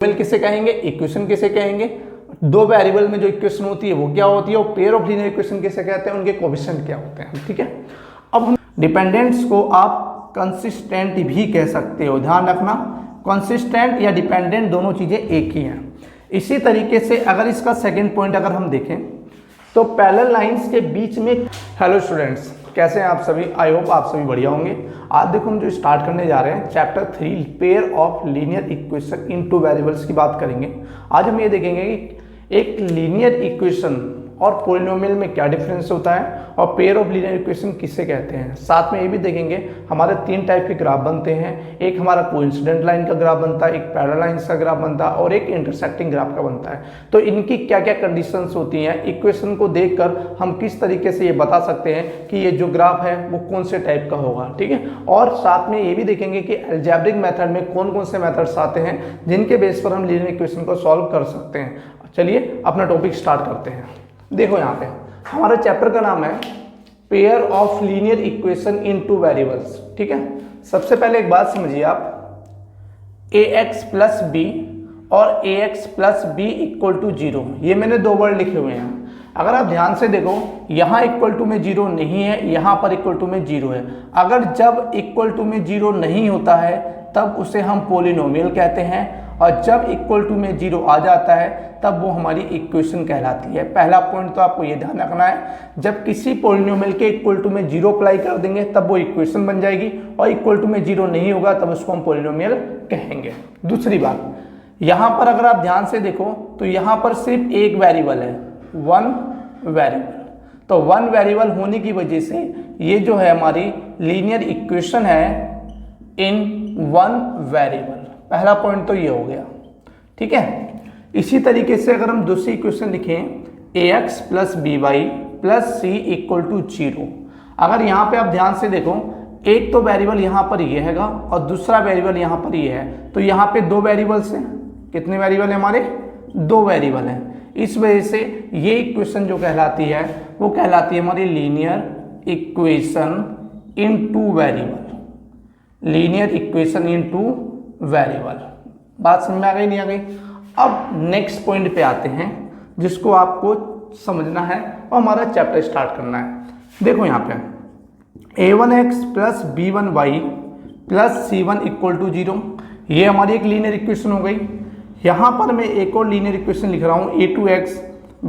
किसे कहेंगे, इक्वेशन किसे कहेंगे, दो वेरिएबल में जो इक्वेशन होती है वो क्या होती है, और पेयर ऑफ लीनियर इक्वेशन किसे कहते हैं, उनके कोएफिशिएंट क्या होते हैं। ठीक है, अब हम डिपेंडेंट्स को आप कंसिस्टेंट भी कह सकते हो, ध्यान रखना कंसिस्टेंट या डिपेंडेंट दोनों चीजें एक ही हैं। इसी तरीके से अगर इसका सेकंड पॉइंट अगर हम देखें तो पैरेलल लाइंस के बीच में, हेलो स्टूडेंट्स कैसे हैं आप सभी, आई होप आप सभी बढ़िया होंगे। आज देखो हम जो स्टार्ट करने जा रहे हैं chapter 3 pair of linear equation in two variables की बात करेंगे। आज हम ये देखेंगे कि एक लीनियर इक्वेशन और पॉलिनोमियल में क्या डिफरेंस होता है और पेयर ऑफ लीनियर इक्वेशन किसे कहते हैं। साथ में ये भी देखेंगे हमारे तीन टाइप के ग्राफ बनते हैं, एक हमारा कोइंसिडेंट लाइन का ग्राफ बनता है, एक पैरेलल लाइंस का ग्राफ बनता है और एक इंटरसेक्टिंग ग्राफ का बनता है। तो इनकी क्या क्या कंडीशंस होती हैं, इक्वेशन को देखकर हम किस तरीके से ये बता सकते हैं कि ये जो ग्राफ है वो कौन से टाइप का होगा। ठीक है, और साथ में ये भी देखेंगे कि अलजेब्रिक मेथड में कौन कौन से मेथड्स आते हैं जिनके बेस पर हम लीनियर इक्वेशन को सॉल्व कर सकते हैं। चलिए अपना टॉपिक स्टार्ट करते हैं। देखो यहाँ पे हमारे चैप्टर का नाम है pair of linear equation in two variables. ठीक है, सबसे पहले एक बात समझिए आप, ax प्लस बी और ax plus B equal to 0, ये मैंने दो वर्ड लिखे हुए हैं। अगर आप ध्यान से देखो यहाँ इक्वल टू में 0 नहीं है, यहाँ पर इक्वल टू में 0 है। अगर जब इक्वल टू में 0 नहीं होता है तब उसे हम पॉलिनोमियल कहते हैं, और जब इक्वल टू में 0 आ जाता है तब वो हमारी इक्वेशन कहलाती है। पहला पॉइंट तो आपको ये ध्यान रखना है, जब किसी पॉलिनोमियल के इक्वल टू में 0 अप्लाई कर देंगे तब वो इक्वेशन बन जाएगी, और इक्वल टू में 0 नहीं होगा तब उसको हम पॉलिनोमियल कहेंगे। दूसरी बात, यहाँ पर अगर आप ध्यान से देखो तो यहाँ पर सिर्फ एक वेरिएबल है, वन वेरिएबल। तो वन वेरिएबल होने की वजह से ये जो है हमारी लीनियर इक्वेशन है इन वन वेरिएबल। पहला पॉइंट तो ये हो गया। ठीक है, इसी तरीके से अगर हम दूसरी इक्वेशन लिखें ax plus B Y plus C equal to 0, अगर यहाँ पे आप ध्यान से देखो एक तो वेरिएबल यहाँ पर ये हैगा और दूसरा वेरिएबल यहाँ पर ये है, तो यहाँ पे दो वेरिएबल्स हैं। कितने वेरिएबल हैं हमारे, दो वेरिएबल हैं। इस वजह से ये इक्वेशन जो कहलाती है वो कहलाती है हमारी linear equation in two variable, linear equation in two variable. बात समझ में आ गई, नहीं आ गई। अब नेक्स्ट पॉइंट पे आते हैं जिसको आपको समझना है और हमारा चैप्टर स्टार्ट करना है। देखो यहाँ पे a1x plus b1y plus c1 equal to 0, ये हमारी एक लीनियर इक्वेशन हो गई। यहाँ पर मैं एक और लीनियर इक्वेशन लिख रहा हूँ a2x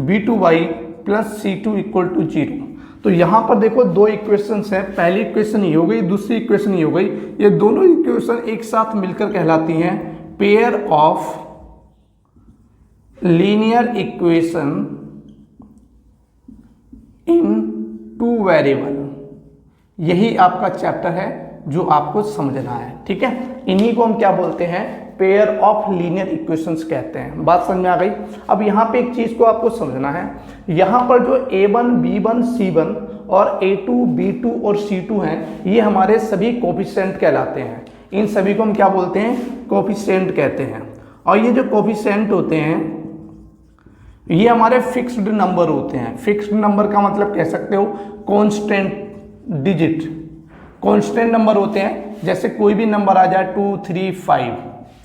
b2y plus c2 equal to 0। तो यहाँ पर देखो दो इक्वेशंस हैं, पहली इक्वेशन ये हो गई, दूसरी इक्वेशन ये हो गई। ये दोनों इक्वेशन एक साथ मिलकर कहलाती हैं pair of linear equation in two variable. यही आपका चैप्टर है जो आपको समझना है। ठीक है, इन्हीं को हम क्या बोलते हैं, पेयर ऑफ लीनियर इक्वेशंस कहते हैं। बात समझ में आ गई। अब यहाँ पे एक चीज को आपको समझना है, यहाँ पर जो a1 b1 c1 और a2 b2 और c2 हैं, ये हमारे सभी कोफिशिएंट कहलाते हैं। इन सभी को हम क्या बोलते हैं, कोफिशिएंट कहते हैं। और ये जो कोफिशिएंट होते हैं ये हमारे फिक्स्ड नंबर होते हैं। फिक्स्ड नंबर का मतलब कह सकते हो कांस्टेंट डिजिट, कांस्टेंट नंबर होते हैं। जैसे कोई भी नंबर आ जाए 2 3 5,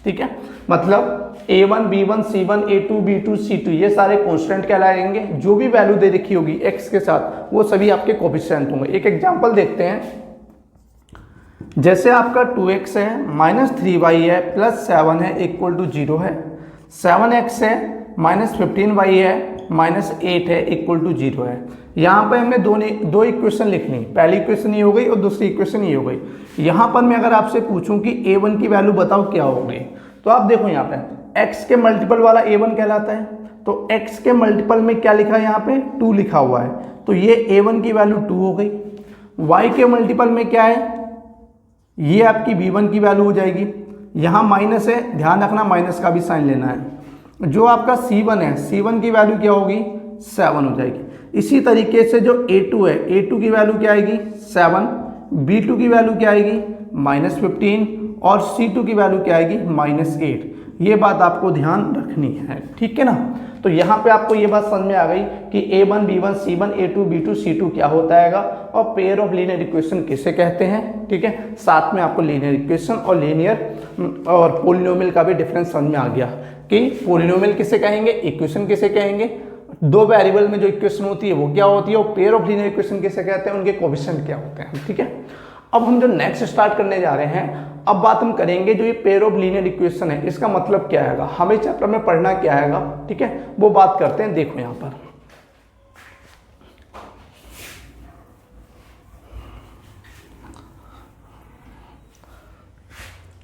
ठीक है, मतलब a1 b1 c1 a2 b2 c2 ये सारे कांस्टेंट कहलाएंगे। जो भी वैल्यू दे रखी होगी x के साथ वो सभी आपके कोफिशिएंट होंगे। एक एग्जांपल देखते हैं, जैसे आपका 2x है माइनस 3y है प्लस 7 है इक्वल टू 0 है, 7x है माइनस 15y है माइनस 8 है इक्वल टू 0 है। यहाँ पर हमने दो इक्वेशन लिखनी, पहली इक्वेशन ये हो गई और दूसरी इक्वेशन ये हो गई। यहाँ पर मैं अगर आपसे पूछूं कि a1 की वैल्यू बताओ क्या होगी, तो आप देखो यहाँ पे x के मल्टीपल वाला a1 कहलाता है। तो x के मल्टीपल में क्या लिखा है, यहाँ पे 2 लिखा हुआ है, तो ये a1 की वैल्यू 2 हो गई। y के मल्टीपल में क्या है, ये आपकी b1 की वैल्यू हो जाएगी। यहाँ माइनस है, ध्यान रखना माइनस का भी साइन लेना है। जो आपका c1 है, c1 की वैल्यू क्या होगी, 7 हो जाएगी। इसी तरीके से जो a2 है, a2 की वैल्यू क्या आएगी, 7, b2 की वैल्यू क्या आएगी, -15, और c2 की वैल्यू क्या आएगी, -8। ये बात आपको ध्यान रखनी है, ठीक है ना। तो यहाँ पे आपको ये बात समझ में आ गई कि A1 B1 C1 A2 B2 C2 क्या होता है और पेयर ऑफ लीनियर इक्वेशन किसे कहते हैं, ठीक है। साथ में आपको लीनियर इक्वेशन और लीनियर और पॉलिनोमियल का भी डिफरेंस समझ में आ गया कि पॉलिनोमियल किसे कहेंगे, इक्वेशन किसे कहेंगे, दो वेरिएबल में जो इक्वेशन होती है वो क्या होती है, और पेयर ऑफ लीनियर इक्वेशन किसे कहते हैं, उनके कोएफिशिएंट क्या होते हैं, ठीक है। अब हम जो नेक्स्ट स्टार्ट करने जा रहे हैं, अब बात हम करेंगे जो ये पेयर ऑफ लीनियर इक्वेशन है इसका मतलब क्या है, हमें चैप्टर में पढ़ना क्या है, ठीक है, वो बात करते हैं। देखो यहां पर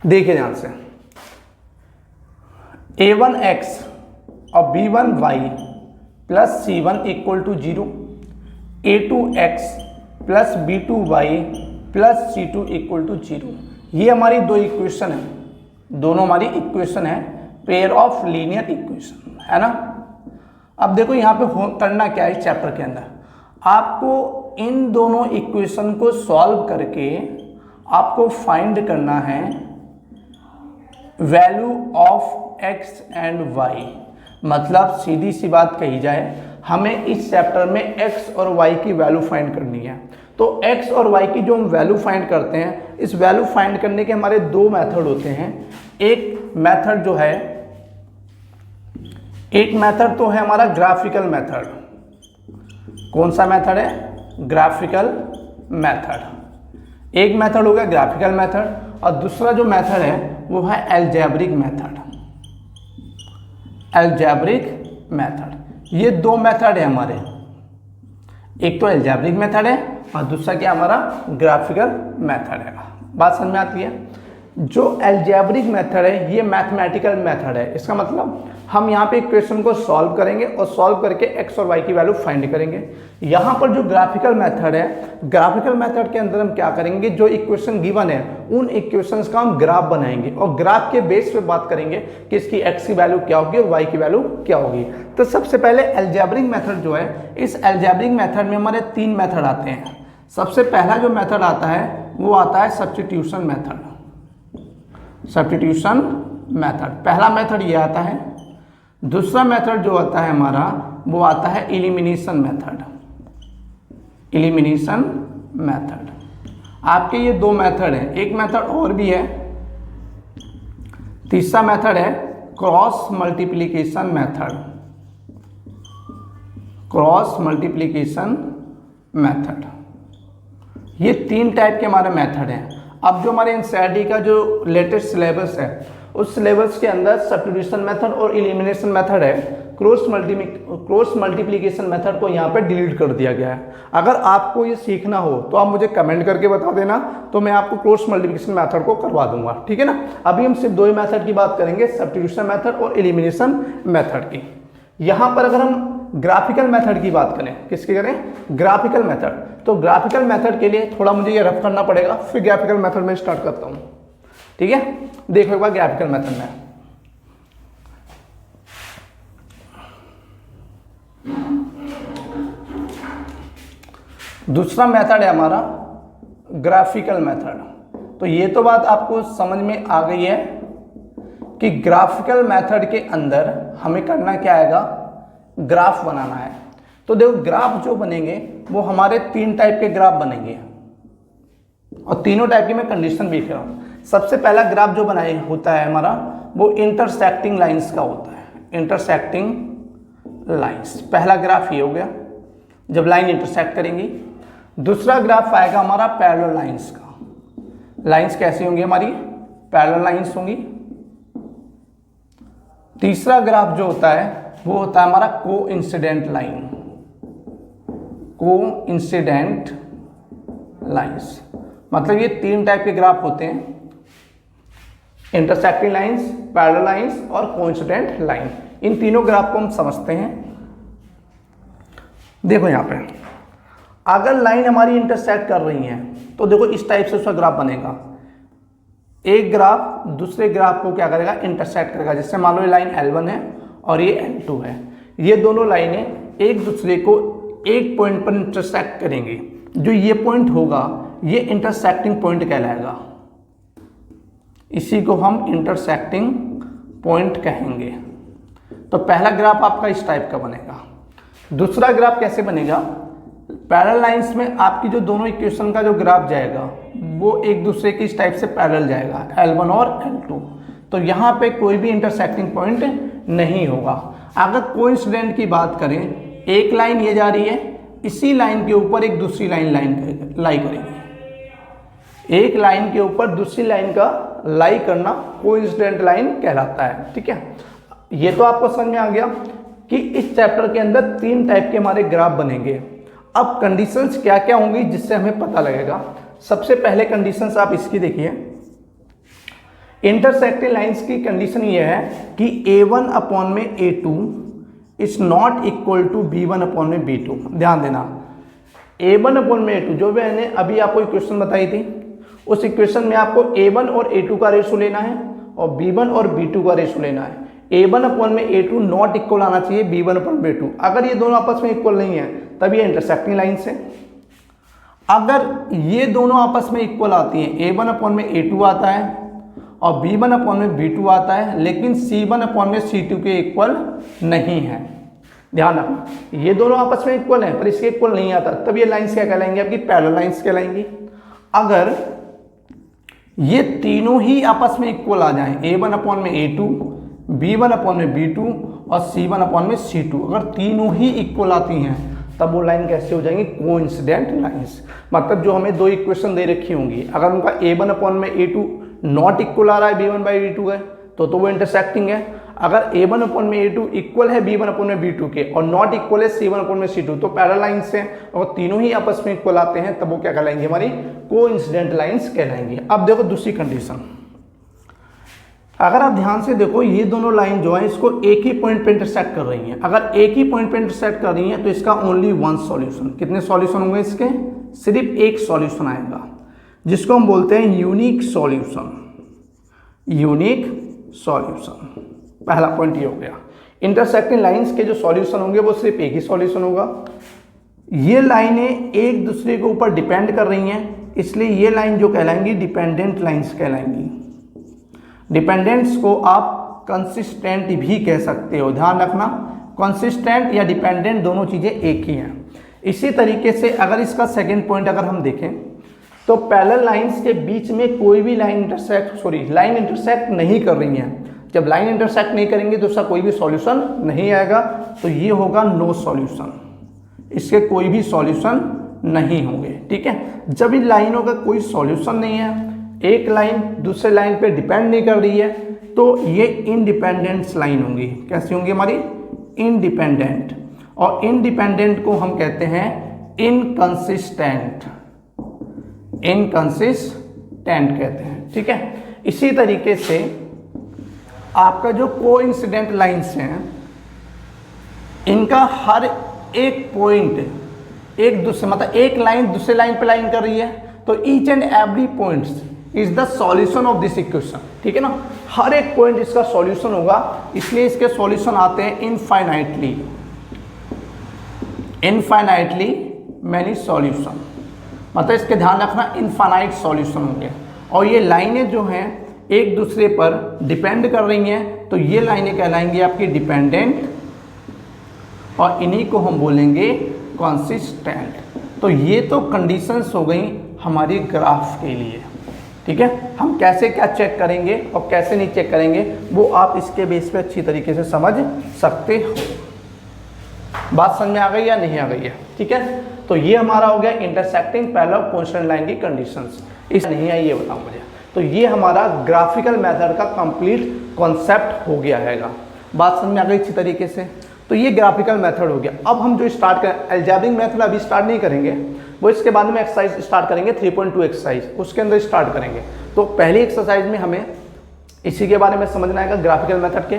देखिए ध्यान से, A1x और B1y plus C1 equal to 0, A2x plus B2y plus C2 equal to 0। ये हमारी दो इक्वेशन है, दोनों हमारी इक्वेशन है पेयर ऑफ लीनियर इक्वेशन, है ना। अब देखो यहाँ पे करना क्या है, इस चैप्टर के अंदर आपको इन दोनों इक्वेशन को सॉल्व करके आपको फाइंड करना है value of x and y। मतलब सीधी सी बात कही जाए, हमें इस चैप्टर में x और y की वैल्यू फाइंड करनी है। तो x और y की जो हम वैल्यू फाइंड करते हैं, इस वैल्यू फाइंड करने के हमारे दो मेथड होते हैं। एक मेथड जो है, एक मेथड तो है हमारा ग्राफिकल मेथड। कौन सा मेथड है, ग्राफिकल मेथड। एक मेथड हो गया ग्राफिकल मेथड, और दूसरा जो मेथड है वो है अलजेब्रिक मेथड। अलजेब्रिक मेथड, ये दो मेथड है हमारे, एक तो अलजेब्रिक मेथड है और दूसरा क्या हमारा ग्राफिकल मेथड है। बात समझ में आती है। जो अलजेब्रिक मेथड है ये मैथमेटिकल मेथड है। इसका मतलब हम यहाँ पे इक्वेशन को सॉल्व करेंगे और सॉल्व करके x और y की वैल्यू फाइंड करेंगे। यहाँ पर जो ग्राफिकल मेथड है, ग्राफिकल मेथड के अंदर हम क्या करेंगे, जो इक्वेशन गिवन है उन इक्वेशंस का हम ग्राफ बनाएंगे और ग्राफ के बेस पे बात करेंगे कि इसकी x की वैल्यू क्या होगी और y की वैल्यू क्या होगी। तो सबसे पहले अलजेब्रिक मेथड जो है, इस अलजेब्रिक मेथड में हमारे तीन मेथड आते हैं। सबसे पहला जो मेथड आता है वो आता है सब्स्टिट्यूशन मेथड। सब्स्टिट्यूशन मेथड पहला मेथड ये आता है। दूसरा मेथड जो आता है हमारा वो आता है एलिमिनेशन मेथड। एलिमिनेशन मेथड, आपके ये दो मेथड हैं। एक मेथड और भी है, तीसरा मेथड है cross multiplication method. Cross multiplication method, ये तीन टाइप के हमारे मेथड हैं। अब जो हमारे एनसीईआरटी का जो लेटेस्ट सिलेबस है उस सिलेबस के अंदर सब्स्टिट्यूशन मेथड और एलिमिनेशन मेथड है। क्रॉस मल्टीप्लिकेशन मेथड को यहाँ पे डिलीट कर दिया गया है। अगर आपको ये सीखना हो तो आप मुझे कमेंट करके बता देना, तो मैं आपको क्रॉस मल्टीप्लिकेशन मेथड को करवा दूंगा, ठीक है ना। अभी हम सिर्फ दो ही मेथड की बात करेंगे, सब्स्टिट्यूशन मेथड और एलिमिनेशन मेथड की। यहाँ पर अगर हम ग्राफिकल मेथड की बात करें, किसकी करें, ग्राफिकल मेथड, तो ग्राफिकल मेथड के लिए थोड़ा मुझे ये रफ करना पड़ेगा, फिर ग्राफिकल मेथड में स्टार्ट करता हूँ, ठीक है। देखो एक बार ग्राफिकल मेथड में दूसरा मेथड है हमारा ग्राफिकल मेथड। तो ये तो बात आपको समझ में आ गई है कि ग्राफिकल मेथड के अंदर हमें करना क्या आएगा, ग्राफ बनाना है। तो देखो ग्राफ जो बनेंगे वो हमारे तीन टाइप के ग्राफ बनेंगे और तीनों टाइप की मैं कंडीशन भी लिख रहा हूँ। सबसे पहला ग्राफ जो बनाए होता है हमारा वो इंटरसेक्टिंग लाइंस का होता है। इंटरसेक्टिंग लाइंस, पहला ग्राफ ये हो गया जब लाइन इंटरसेक्ट करेंगी। दूसरा ग्राफ आएगा हमारा पैरेलल लाइंस का। लाइंस कैसी होंगी हमारी, पैरेलल लाइंस होंगी। तीसरा ग्राफ जो होता है वो होता है हमारा कोइंसिडेंट लाइन। कोइंसिडेंट लाइंस, मतलब ये तीन टाइप के ग्राफ होते हैं, इंटरसेक्टिंग लाइंस, पैरेलल लाइंस और कोइंसिडेंट लाइन। इन तीनों ग्राफ को हम समझते हैं। देखो यहाँ पे अगर लाइन हमारी इंटरसेक्ट कर रही है तो देखो इस टाइप से उसका ग्राफ बनेगा। एक ग्राफ दूसरे ग्राफ को क्या करेगा, इंटरसेक्ट करेगा। जैसे मान लो ये लाइन L1 है और ये L2 है, ये दोनों लाइनें एक दूसरे को एक पॉइंट पर इंटरसेक्ट करेंगी। जो ये पॉइंट होगा ये इंटरसेक्टिंग पॉइंट कहलाएगा। इसी को हम इंटरसेक्टिंग पॉइंट कहेंगे। तो पहला ग्राफ आपका इस टाइप का बनेगा। दूसरा ग्राफ कैसे बनेगा, पैरेलल लाइंस में आपकी जो दोनों इक्वेशन का जो ग्राफ जाएगा वो एक दूसरे के इस टाइप से पैरेलल जाएगा, L1 और L2। तो यहाँ पे कोई भी इंटरसेक्टिंग पॉइंट नहीं होगा। अगर कोइंसिडेंट की बात करें, एक लाइन ये जा रही है, इसी लाइन के ऊपर एक दूसरी लाइन लाई करेगी। एक लाइन के ऊपर दूसरी लाइन का लाई करना कोइंसिडेंट लाइन कहलाता है। ठीक है, ये तो आपको समझ में आ गया कि इस चैप्टर के अंदर 3 टाइप के हमारे ग्राफ बनेंगे। अब कंडीशंस क्या क्या होंगी जिससे हमें पता लगेगा। सबसे पहले कंडीशंस आप इसकी देखिए, इंटरसेक्टिंग लाइंस की कंडीशन ये है कि A1 अपॉन में A2 is not equal to B1 upon में B2। ध्यान देना, A1 अपॉन में A2 जो मैंने अभी आपको इक्वेशन बताई थी, उस इक्वेशन में आपको A1 और A2 का रेशो लेना है और B1 और B2 का रेशो लेना है। A1 अपॉन में A2 नॉट इक्वल आना चाहिए B1 अपॉन B2। अगर ये दोनों आपस में इक्वल नहीं है तब ये इंटरसेक्टिंग लाइन से। अगर ये दोनों आपस में इक्वल आती हैं, A1 अपॉन में A2 आता है और B1 अपॉन में B2 आता है, लेकिन C1 अपॉन में C2 के इक्वल नहीं है। ध्यान रखना, ये दोनों आपस में इक्वल हैं पर इसके इक्वल नहीं आता, तब ये लाइंस क्या कहलाएंगी, आपकी पैरेलल लाइंस कहलाएंगी। अगर ये तीनों ही आपस में इक्वल आ जाएं, A1 अपॉन में A2, B1 अपॉन में B2 और C1 अपॉन में C2, अगर तीनों ही इक्वल आती हैं तब वो लाइन कैसे हो जाएंगी, कोइंसिडेंट लाइंस। मतलब जो हमें 2 इक्वेशन दे रखी होंगी, अगर उनका A1 अपॉन में A2 नॉट इक्वल आ रहा है B1 बाई B2 है तो वो इंटरसेक्टिंग है। अगर A1 अपॉन में A2 इक्वल है B1 अपॉन में B2 के और नॉट इक्वल है C1 अपॉन में C2 तो पैरेलल लाइंस हैं, और तीनों ही आपस में इक्वल आते हैं तब वो क्या कहलाएंगे, हमारी कोइंसिडेंट लाइंस कहलाएंगी। अब देखो दूसरी कंडीशन, अगर आप ध्यान से देखो, ये दोनों लाइन जो है इसको एक ही पॉइंट पे इंटरसेक्ट कर रही हैं। अगर एक ही पॉइंट पे इंटरसेक्ट कर रही हैं तो इसका ओनली 1 सॉल्यूशन। कितने सॉल्यूशन होंगे इसके, सिर्फ एक सॉल्यूशन आएगा, जिसको हम बोलते हैं यूनिक सॉल्यूशन। यूनिक सॉल्यूशन, पहला पॉइंट ये हो गया। इंटरसेक्टिंग लाइंस के जो सॉल्यूशन होंगे वो सिर्फ एक ही सॉल्यूशन होगा। ये लाइनें एक दूसरे के ऊपर डिपेंड कर रही हैं, इसलिए ये लाइन जो कहलाएंगी डिपेंडेंट लाइंस कहलाएंगी। डिपेंडेंट्स को आप कंसिस्टेंट भी कह सकते हो। ध्यान रखना, कंसिस्टेंट या डिपेंडेंट दोनों चीजें एक ही हैं। इसी तरीके से अगर इसका सेकंड पॉइंट अगर हम देखें तो पैरेलल लाइंस के बीच में कोई भी लाइन इंटरसेक्ट नहीं कर रही है। जब लाइन इंटरसेक्ट नहीं करेंगे तो उसका कोई भी सॉल्यूशन नहीं आएगा, तो ये होगा नो सॉल्यूशन, इसके कोई भी सॉल्यूशन नहीं होंगे। ठीक है, जब इन लाइनों का कोई सॉल्यूशन नहीं है, एक लाइन दूसरे लाइन पे डिपेंड नहीं कर रही है, तो ये इनडिपेंडेंट लाइन होंगी। कैसी होंगी, हमारी इंडिपेंडेंट। और इंडिपेंडेंट को हम कहते हैं इनकंसिस्टेंट, इनकंसिस्टेंट कहते हैं। ठीक है, इसी तरीके से आपका जो कोइंसिडेंट लाइंस हैं, इनका हर एक पॉइंट एक दूसरे, मतलब एक लाइन दूसरे लाइन पे लाइन कर रही है, तो each and every point is the solution of this equation. ठीक है ना, हर एक पॉइंट इसका सॉल्यूशन होगा, इसलिए इसके सॉल्यूशन आते हैं इनफाइनाइटली मैनी सॉल्यूशन। मतलब इसके ध्यान रखना, इनफाइनाइट सॉल्यूशन होंगे। और ये लाइनें जो हैं एक दूसरे पर डिपेंड कर रही हैं, तो ये लाइनें कहलाएंगी आपकी डिपेंडेंट, और इन्हीं को हम बोलेंगे कंसिस्टेंट। तो ये तो कंडीशंस हो गई हमारी ग्राफ के लिए। ठीक है, हम कैसे क्या चेक करेंगे और कैसे नहीं चेक करेंगे वो आप इसके बेस पे अच्छी तरीके से समझ सकते हो। बात समझ में आ गई या नहीं आ गई है? ठीक है, तो ये हमारा हो गया इंटरसेक्टिंग पैरेलल कांस्टेंट लाइन की कंडीशंस। इस नहीं आई ये बताओ मुझे। तो ये हमारा ग्राफिकल मेथड का कंप्लीट कॉन्सेप्ट हो गया हैगा। बात समझ में आ गई अच्छी तरीके से? तो ये ग्राफिकल मेथड हो गया। अब हम जो स्टार्ट करें, अलजेब्रिक मेथड अभी स्टार्ट नहीं करेंगे, वो इसके बाद में एक्सरसाइज स्टार्ट करेंगे 3.2 एक्सरसाइज, उसके अंदर स्टार्ट करेंगे। तो पहली एक्सरसाइज में हमें इसी के बारे में समझना है ग्राफिकल मेथड के।